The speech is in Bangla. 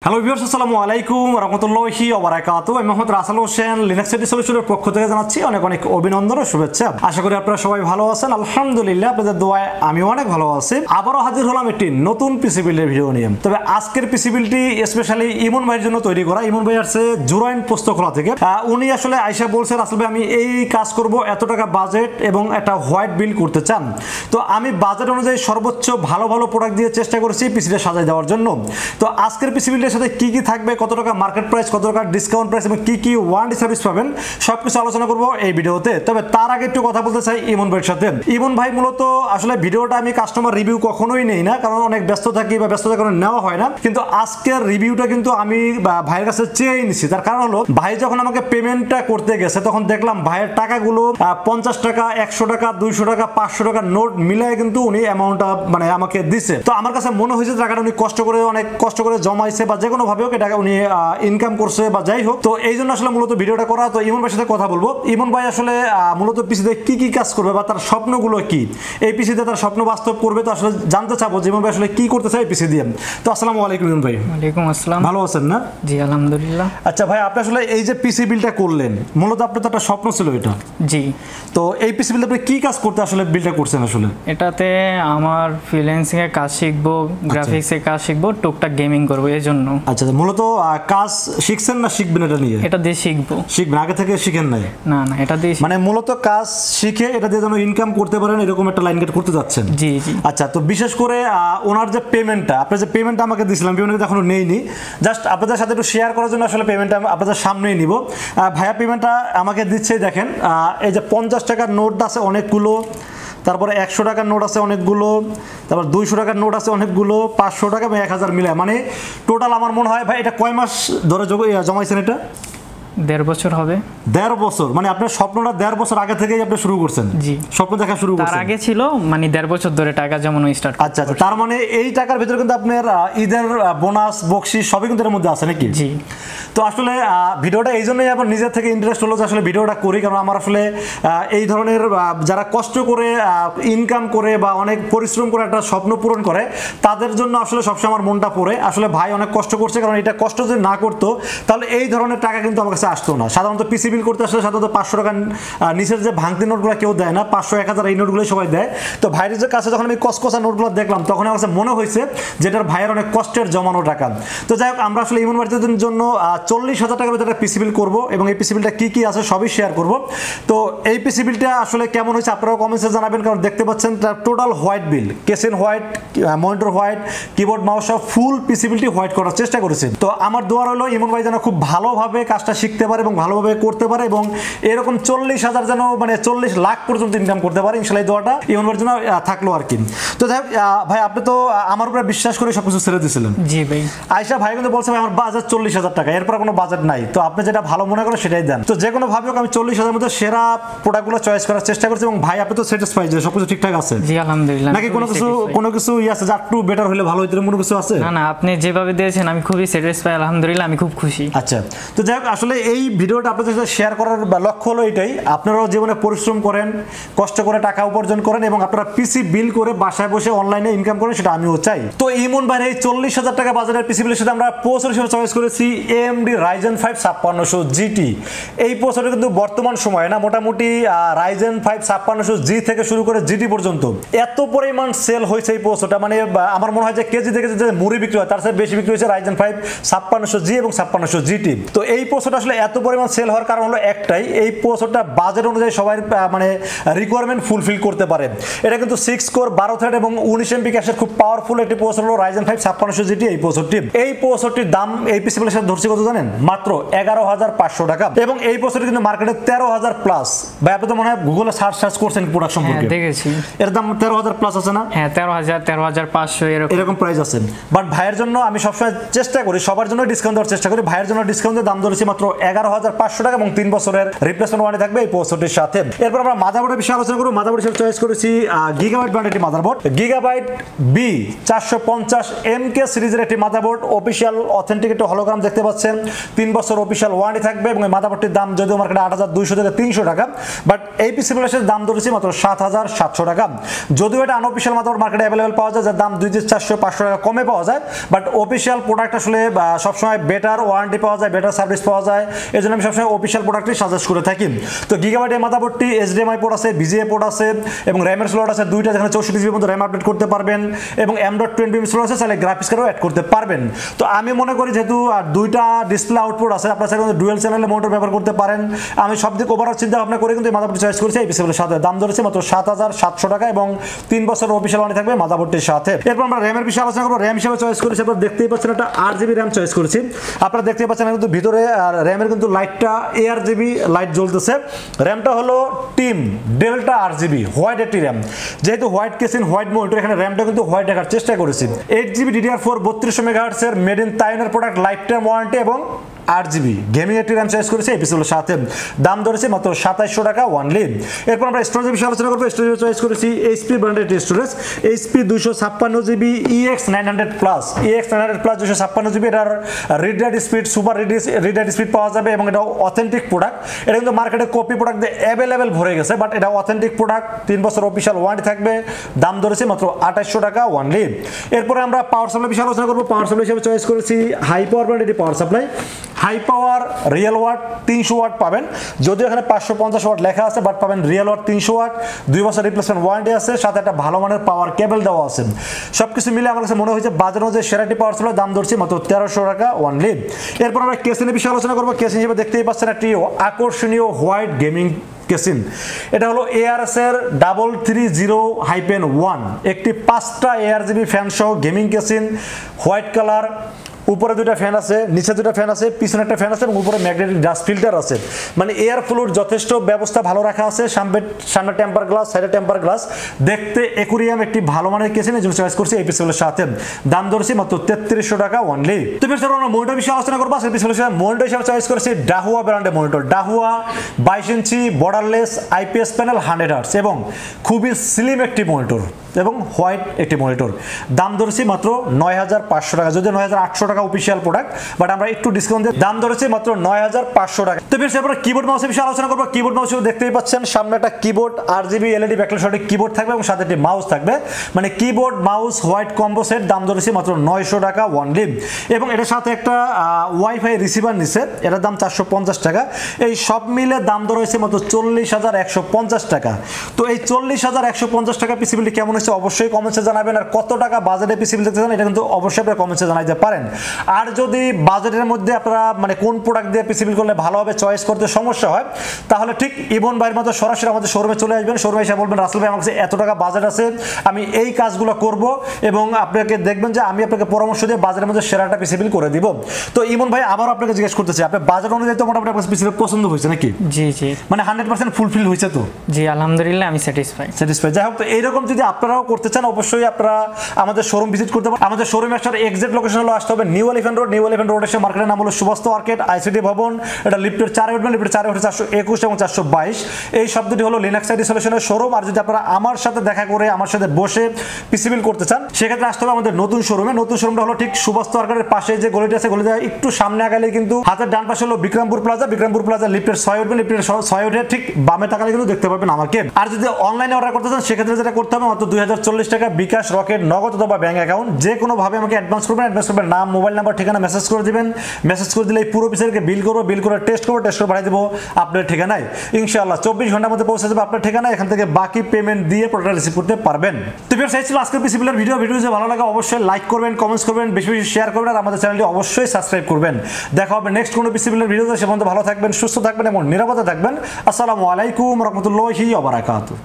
হ্যালো ভিউয়ার্স, আসসালামু আলাইকুম ওয়া রাহমাতুল্লাহি ওয়া বারাকাতুহু। আমি মোহাম্মদ রাসেল হোসেন, লিনাক্স এডি সলিউশনের পক্ষ থেকে জানাচ্ছি অনেক অনেক অভিনন্দন ও শুভেচ্ছা। আশা করি আপনারা সবাই ভালো আছেন। আলহামদুলিল্লাহ, আপনাদের দোয়ায় আমি অনেক ভালো আছি। আবারও হাজির হলাম একটি নতুন পিসি বিল্ডের ভিডিও নিয়ে। তবে আজকের পিসি বিল্ডটি স্পেশালি ইমন ভাইয়ের জন্য তৈরি করা। ইমন ভাই আসছে জুরাইন পোস্তখোলা থেকে। উনি আসলে আইসা বলছেন, আসলে আমি এই কাজ করব, এত টাকা বাজেট এবং একটা হোয়াইট বিল্ড করতে চান। তো আমি বাজেট অনুযায়ী সর্বোচ্চ ভালো ভালো প্রোডাক্ট দিয়ে চেষ্টা করেছি পিসিটা সাজাই দেওয়ার জন্য। তো আজকের পিসি বিল্ডের সাথে কি কি থাকবে, কত টাকা মার্কেট প্রাইস, কত টাকা ডিসকাউন্ট প্রাইস এবং কি কি ওয়ারেন্টি সার্ভিস পাবেন, সবকিছু আলোচনা করব এই ভিডিওতে। তবে তার আগে একটু কথা বলতে চাই ইমন ভাইয়ের সাথে। ইমন ভাই মূলত আসলে ভিডিওটা আমি কাস্টমার রিভিউ কখনোই নেই না, কারণ অনেক ব্যস্ত থাকি বা ব্যস্ততার কারণে নেওয়া হয় না। কিন্তু আজকের রিভিউটা কিন্তু আমি ভাইয়ের কাছে চেয়েই নিছি। তার কারণ হলো, ভাই যখন আমাকে পেমেন্টটা করতে গেছে তখন দেখলাম ভাইয়ের টাকাগুলো 50 টাকা, 100 টাকা, 200 টাকা, 500 টাকা নোট মিলায় কিন্তু উনি অ্যামাউন্টটা আমাকে দিছে। তো আমার কাছে মনে হয়েছে টাকাটা উনি অনেক কষ্ট করে জমাইছে বা যে কোনো ভাবে হোক টাকা উনি ইনকাম করছে বা যাই হোক। তো এই জন্য আসলে মূলত ভিডিওটা করা। তো ইমন ভাইয়ের সাথে কথা বলবো। ইমন ভাই আসলে মূলত পিসিতে কি কি কাজ করবে বা তার স্বপ্নগুলো কি, এই পিসিতে তার স্বপ্ন বাস্তব করবে। তো আসলে জানতে চাবো যে ইমন ভাই আসলে কি করতে চাই পিসি দিয়ে। তো আসসালামু আলাইকুম ইমন ভাই। ওয়ালাইকুম আসসালাম। ভালো আছেন না? জি আলহামদুলিল্লাহ। আচ্ছা ভাই, আপনি আসলে এই যে পিসি বিলটা করলেন, মূলত আপনার তো একটা স্বপ্ন ছিল এটা। জি। তো এই পিসি বিলটা আপনি কি কাজ করতে আসলে বিলটা করছেন আসলে? এটাতে আমার ফ্রিল্যান্সিং এর কাজ শিখবো, গ্রাফিক্স এর কাজ শিখবো, টুকটাক গেমিং করবো, এই জন্য। আচ্ছা, মূলত কাজ শিখছেন না শিখবেন এটা নিয়ে? এটা দিয়ে শিখবো। শিখবেন, আগে থেকে শিখেন নাই? না না, এটা দিয়ে মূলত কাজ শিখে এটা দিয়ে যেন ইনকাম করতে পারেন, এরকম একটা লাইন গেট করতে যাচ্ছেন। জি জি। আচ্ছা, তো বিশেষ করে ওনার যে পেমেন্টটা, আপনার যে পেমেন্টটা আমাকে দিয়েছিলাম, পেমেন্টটা এখনো নেইনি। জাস্ট আপনাদের সাথে একটু শেয়ার করার জন্য আসলে পেমেন্টটা আপনাদের সামনেই নিব। ভাইয়া পেমেন্টটা আমাকে দিচ্ছে, দেখেন এই যে 50 টাকার নোট আছে অনেকগুলো, তারপরে 100 টাকার নোট আছে অনেকগুলো, তারপর 200 টাকার নোট আছে অনেকগুলো, 500 টাকা এবং 1000 মিলায়, টোটাল আমার মনে হয় ভাই এটা কয় মাস ধরে জমাইছেন? এটা 1.5 বছর হবে। 1.5 বছর? আপনার স্বপ্নটা 1.5 বছর আগে থেকেই আপনি শুরু করছেন? জি, স্বপ্ন দেখা শুরু করছেন। তার আগে ছিল 1.5 বছর ধরে টাকা জমানো স্টার্ট। আচ্ছা আচ্ছা, তার এই টাকার ভিতরে কিন্তু আপনার ঈদের বোনাস বকশিশ সবই কিন্তু এর মধ্যে আছে নাকি? জি। তো আসলে ভিডিওটা এই জন্যই আমার নিজের থেকে ইন্টারেস্ট হলো যে আসলে ভিডিওটা করি, কারণ আমার আসলে এই ধরনের যারা কষ্ট করে ইনকাম করে বা অনেক পরিশ্রম করে একটা স্বপ্ন পূরণ করে, তাদের জন্য আসলে সবসময় আমার মনটা পড়ে। আসলে ভাই অনেক কষ্ট করছে, কারণ এটা কষ্ট যদি না করতো তাহলে এই ধরনের টাকা কিন্তু আমার কাছে আসতো না। সাধারণত পিসি বিল করতে আসলে সাধারণত 500 টাকার নিচের যে ভাঙতি নোটগুলো কেউ দেয় না, 500, 1000 এই নোটগুলোই সবাই দেয়। তো ভাইয়ের কাছে যখন আমি কসকসা নোটগুলো দেখলাম, তখন আমার কাছে মনে হয়েছে যে এটার ভাইয়ের অনেক কষ্টের জমানো টাকা। তো যাই হোক, আমরা আসলে ইমন ভাইয়ের জন্য 40,000 টাকার ভিতরে একটা পিসি বিল করবো এবং এই পিসি বিলটা কি কি আছে সবই শেয়ার করব। তো এই পিসি বিলটা আসলে কেমন হয়েছে আপনারাও কমেন্টসে জানাবেন, কারণ দেখতে পাচ্ছেন তার total white build, casing white, monitor white, keyboard mouse সব ফুল পিসি বিলটি হোয়াইট করার চেষ্টা করেছে। তো আমার দোয়া হলো ইমন ভাই যেন খুব ভালোভাবে কাজটা শিখতে পারে এবং ভালোভাবে করতে পারে এবং এরকম 40,000 যেন 40 লাখ পর্যন্ত ইনকাম করতে পারে, ইনশাআল্লাহ এই দোয়াটা ইমন ভাইয়ের জন্য থাকলো আর কি। তো যাই হোক ভাই, আপনি তো আমার উপরে বিশ্বাস করে সবকিছু ছেড়ে দিয়েছিলেন। জি ভাই। আয়শা ভাই কিন্তু বলছে ভাই আমার বাজেট 40,000 টাকা, এরপর কোনো বাজেট নাই, তো আপনি যেটা ভালো মনে করেন সেটাই দেন। তো যে কোনো ভাবে হোক আমি 40,000 মধ্যে সেরা প্রোডাক্টগুলো চয়েস করার চেষ্টা করছি এবং ভাই আপনি তো স্যাটিসফাইড যে সবকিছু ঠিকঠাক আছে? জি আলহামদুলিল্লাহ। নাকি কোনো কিছু আছে যা একটু বেটার হলে ভালো হইতো, কোনো কিছু আছে? না না, আপনি যেভাবে দিয়েছেন আমি খুবই স্যাটিসফাই, আলহামদুলিল্লাহ, আমি খুব খুশি। আচ্ছা, তো যাই হোক, আসলে এই ভিডিওটা আপনাদের সাথে শেয়ার করার লক্ষ্য হলো এটাই, আপনারাও জীবনে পরিশ্রম করেন, কষ্ট করে টাকা উপার্জন করেন এবং আপনারা পিসি বিল করে বাসায় বসে অনলাইনে ইনকাম করেন, সেটা আমিও চাই। তো ইমন ভাই এই 40,000 টাকা বাজারের পিসি বিলের সাথে আমরা প্রসেসর হিসেবে চয়েস করেছি AMD Ryzen 5 5600 GT। এই প্রসেসরটা কিন্তু বর্তমান সময়ে না মোটামুটি Ryzen 5 5600G থেকে শুরু করে GT পর্যন্ত এত পরিমাণ সেল হয়েছে এই প্রসেসরটা, আমার মনে হয় যে কেজি থেকে যে মুড়ি বিক্রি হয় তার সাথে বেশি বিক্রি হয়েছে Ryzen 5 5600G এবং 5600 GT। তো এই প্রসেসরটা আসলে এত পরিমাণ সেল হওয়ার কারণ হলো একটাই, এই প্রসেসরটা বাজেট অনুযায়ী সবাই রিকোয়ারমেন্ট ফুলফিল করতে পারে। এটা কিন্তু 6 কোর 12 থ্রেড এবং 19 MB ক্যাশের খুব পাওয়ারফুল একটি প্রসেসর হলো Ryzen 5 5600 GT। এই প্রসেসরটির দাম এই পিসি বিলের সাথে ধরছি কত জানেন? মাত্র 11,500 টাকা এবং এই প্রসেসরটি কিন্তু মার্কেটে 13,000 প্লাস। ভাই আপনি তো মনে হয় গুগলে সার্চ করছেন প্রোডাক্ট সম্পর্কে? হ্যাঁ দেখেছি। এর দাম 13,000 প্লাস আছে না? হ্যাঁ 13,000, 13,500 এরকম প্রাইস আছে। বাট ভাইয়ের জন্য আমি সবসময় চেষ্টা করি সবার জন্য ডিসকাউন্ট দেওয়ার চেষ্টা করি। ভাইয়ের জন্য ডিসকাউন্টের দাম ধরেছি মাত্র 11,500 টাকা এবং 3 বছরের রিপ্লেসমেন্ট ওয়ারেন্টি থাকবে এই প্রসেসরটির সাথে। এরপর আমরা মাদারবোর্ডের বিষয়ে আলোচনা করব। মাদারবোর্ড হিসেবে চয়েস করেছি গিগাবাইট ব্র্যান্ডের একটি মাদারবোর্ড, গিগাবাইট B450MK সিরিজের একটি মাদারবোর্ড। অফিশিয়াল অথেন্টিক একটি হলোগ্রাম দেখতে পাচ্ছেন, 3 বছর অফিশিয়াল ওয়ারেন্টি থাকবে এবং এই মাদারবোর্ডটির দাম যদিও মার্কেটে 8,200 থেকে 300 টাকা, বাট এই পিসি প্লাসের দাম ধরেছি মাত্র 7,700 টাকা। যদিও এটা আনঅফিশিয়াল মাদারবোর্ড মার্কেটে অ্যাভেলেবল পাওয়া যায়, যার দাম 2,400-500 টাকা কমে পাওয়া যায়, বাট অফিশিয়াল প্রোডাক্ট আসলে সবসময় বেটার ওয়ারেন্টি পাওয়া যায়, বেটার সার্ভিস পাওয়া যায়, এই জন্য আমি সবসময় অফিশিয়াল প্রোডাক্টই সাজেস্ট করে থাকি। তো গিগাবাইট এই মাদারবোর্ডটি HDMI পোর্ট আছে, VGA পোর্ট আছে এবং র্যামের স্লট আছে দুইটা, যেখানে 64 জিবির মধ্যে র্যাম আপডেট করতে পারবেন এবং M.2 স্লট আছে, চাইলে গ্রাফিক্স কার্ডও অ্যাড করতে পারবেন। তো আমি মনে করি যেহেতু দুইটা ডিসপ্লে আউটপুট আছে, আপনারা চাইলে ডুয়েল চ্যানেলে মনিটর ব্যবহার করতে পারেন। আমি সব দিক ওভারঅল চিন্তা ভাবনা করে কিন্তু এই মাদারবোর্ড চয়েস করেছি। এই পিসিগুলোর সাথে দাম ধরেছে মাত্র 7,700 টাকা এবং 3 বছর অফিশিয়াল ওয়ারেন্টি থাকবে মাদারবোর্ডটির সাথে। এরপর আমরা র্যামের বিষয়ে আলোচনা করব। র্যাম হিসেবে চয়েস করেছি, আপনারা দেখতেই পাচ্ছেন একটা RGB র্যাম চয়েস করেছি। আপনারা দেখতেই পাচ্ছেন কিন্তু ভিতরে র্যামের কিন্তু লাইটটা ARGB লাইট জ্বলতেছে। র্যামটা হলো টিম ডেল্টা RGB হোয়াইট একটি র্যাম, যেহেতু হোয়াইট কেসিন হোয়াইট মনিটর, এখানে র্যামটা কিন্তু হোয়াইট রাখার চেষ্টা করেছি। 8GB DDR4 3200 MHz এর মেড ইন তাইওয়ানের প্রোডাক্ট, লাইফ টাইম ওয়ারেন্টি এবং RGB গেমিং একটি র্যাম চয়েস করেছি এই পিসিগুলোর সাথে। দাম ধরেছে মাত্র 2700 টাকা ওয়ানলি। এরপর আমরা স্টোরেজের বিষয়ে আলোচনা করবো। স্টোরেজ চয়েস করেছি HP ব্র্যান্ডের storage, HP 256GB EX900 plus 256GB। এটার read write speed super read write speed পাওয়া যাবে এবং এটা অথেন্টিক প্রোডাক্ট। এটা কিন্তু মার্কেটে কপি প্রোডাক্ট দিয়ে অ্যাভেলেবেল ভরে গেছে, বাট এটা অথেন্টিক প্রোডাক্ট, 3 বছর অফিশিয়াল ওয়ারেন্টি থাকবে। দাম ধরেছে মাত্র 2800 টাকা ওয়ানলি। এরপরে আমরা পাওয়ার সাপ্লাই বিষয়ে আলোচনা করবো। পাওয়ার সাপ্লাই হিসেবে চয়েস করেছি হাই পাওয়ার ব্র্যান্ডের একটি power supply, high power real watt 300 watt পাবেন, যদিও এখানে 550 ওয়াট লেখা আছে, বাট পাবেন রিয়েল ওয়াট 300 ওয়াট, 2 বছর রিপ্লেসমেন্ট ওয়ারেন্টি আছে, সাথে একটা ভালো মানের পাওয়ার কেবল দেওয়া আছে। সবকিছু মিলে আমার কাছে মনে হয়েছে বাজার অনুযায়ী সেরাটি পাওয়ার সাপ্লাই, দাম ধরছি মাত্র 1300 টাকা ওয়ানলি। এরপর আমরা কেসিনের বিষয়ে আলোচনা করবো। কেসিন হিসেবে দেখতেই পাচ্ছেন একটি আকর্ষণীয় হোয়াইট গেমিং কেসিন। এটা হলো ARS এর 330-1, একটি 5টা ARGB ফ্যান সহ গেমিং কেসিন, হোয়াইট কালার, উপরে দুটো ফ্যান আছে, নিচে দুটো ফ্যান আছে, পিছনে একটা ফ্যান আছে এবং উপরে ম্যাগনেটিক ডাস্ট ফিল্টার আছে। মানে এয়ার ফ্লোর যথেষ্ট ব্যবস্থা ভালো রাখা আছে। সামনে টেম্পার গ্লাস, সাইডে টেম্পার গ্লাস, দেখতে অ্যাকুরিয়াম একটি ভালো মানের কেসিন, এই জন্য চয়েস করছি এই পিসিগুলোর সাথে। দাম ধরেছি মাত্র 3300 টাকা ওয়ানলি। তো এরপর আমরা মনিটর বিষয়ে আলোচনা করবো। সেই পিসিগুলোর সাথে মনিটর হিসেবে চয়েস করেছি ডাহুয়া ব্র্যান্ডের মনিটর, ডাহুয়া 22 ইঞ্চি বর্ডারলেস IPS প্যানেল 100 হার্টজ এবং খুবই স্লিম একটি মনিটর এবং হোয়াইট একটি মনিটর। দাম ধরেছি মাত্র 9500 টাকা, যদি 9800 টাকা অফিশিয়াল প্রোডাক্ট, বাট আমরা একটু ডিসকাউন্ট দিয়ে দাম ধরেছি মাত্র 9500 টাকা। তো এরপর কিবোর্ড মাউসের বিষয়ে আলোচনা করবো। কিবোর্ড মাউস দেখতেই পাচ্ছেন সামনে একটা কিবোর্ড, RGB LED ব্যাকলাইট সঠিক কিবোর্ড থাকবে এবং সাথে একটি মাউস থাকবে, মানে keyboard mouse white combo set. দাম ধরেছি মাত্র 900 টাকা ওয়ানলি এবং এটার সাথে একটা ওয়াইফাই রিসিভার নিচ্ছে, এটার দাম 450 টাকা। এই সব মিলে দাম ধরা হয়েছে মাত্র 40,150 টাকা। তো এই 40,150 টাকা পিসিবিলিটি কেমন হচ্ছে অবশ্যই কমেন্টসে জানাবেন। আর কত টাকা বাজেটে পিসিবি দেখতে চান এটা কিন্তু অবশ্যই আপনারা কমেন্টসে জানাইতে পারেন। আর যদি বাজেটের মধ্যে আপনারা মানে কোন প্রোডাক্ট দিয়ে পিসিবি করলে ভালো হবে চয়েস করতে সমস্যা হয়, তাহলে ঠিক ইবন ভাইয়ের মতো সরাসরি আমাদের শোরুমে চলে আসবেন। শোরুমে এসে বলবেন রাসেল ভাই আমার কাছে এত টাকা বাজেট আছে, আমি এই কাজগুলো করব, এবং আপনাকে দেখবেন যে আমি আপনাকে পরামর্শ দিয়ে বাজারের মধ্যে সেরাটা পিসিবি করে দিব। তো ইমন ভাই আবার আপনাকে জিজ্ঞেস করতেছি, আপনার বাজেট অনুযায়ী তো মোটামুটি আপনার পিসিবি পছন্দ হয়েছে নাকি? জি জি, মানে 100% ফুলফিল হয়েছে তো? জি আলহামদুলিল্লাহ, আমি স্যাটিসফাই। যাই হোক, তো এইরকম যদি আপনারাও করতে চান অবশ্যই আপনারা আমাদের শোরুম ভিজিট করতে পারেন। আমাদের শোরুমে আসার এক্সাক্ট লোকেশন হলো আসতে হবে new elephant road. New elephant road এসে মার্কেটের নাম হলো সুবাস্তু আর্কেড ICT ভবন। এটা লিফটের 4 উঠবেন, লিফটের 4 উঠে 421 এবং 422। এই শব্দটি হলো লিনাক্স আইডি সলিউশনের শোরুম। আর যদি আপনারা আমার সাথে দেখা করে আমার সাথে বসে পিসি বিল করতে চান সেক্ষেত্রে আসতে হবে আমাদের নতুন শোরুমে। নতুন শোরুমটা হলো ঠিক সুবাস্তু আর্কেডের পাশে যে গলিটা আছে, গলিটা একটু সামনে আগালে কিন্তু হাতের ডান পাশে হলো বিক্রমপুর প্লাজা। বিক্রমপুর প্লাজা লিফটের 6 উঠবেন, লিফটের 6 উঠে ঠিক বামে তাকালে কিন্তু দেখতে পাবেন আমাকে। আর যদি অনলাইনে অর্ডার করতে চান সেক্ষেত্রে যেটা করতে হবে মাত্র 2040 টাকা বিকাশ, রকেট, নগদ অথবা ব্যাংক অ্যাকাউন্ট যে কোনো ভাবে আমাকে অ্যাডভান্স করবেন। অ্যাডভান্স করবেন, নাম, মোবাইল নাম্বার, ঠিকানা মেসেজ করে দিবেন। মেসেজ করে দিলে এই পুরো পিসেরকে বিল করবো, বিল করে টেস্ট করবো, টেস্ট করে পাঠিয়ে দেবো আপনার ঠিকানায়। ইনশাআল্লাহ 24 ঘন্টার মধ্যে পৌঁছে যাবে আপনার ঠিকানায়। এখান থেকে বাকি পেমেন্ট দিয়ে প্রোডাক্ট রিসিভ করতে পারবেন। তো ভিউয়ার্স, এই ছিল আজকের পিসি বিলের ভিডিও। ভিডিও যদি ভালো লাগে অবশ্যই লাইক করবেন, কমেন্টস করবেন, বেশি বেশি শেয়ার করবেন আর আমাদের চ্যানেলটি অবশ্যই সাবস্ক্রাইব করবেন। দেখা হবে নেক্সট কোনো পিসি বিলের ভিডিওতে। সে পর্যন্ত ভালো থাকবেন, সুস্থ থাকবেন এবং নিরাপদে থাকবেন। আসসালামু আলাইকুম রহমতুল্লাহি ওয়া বারাকাতুহু।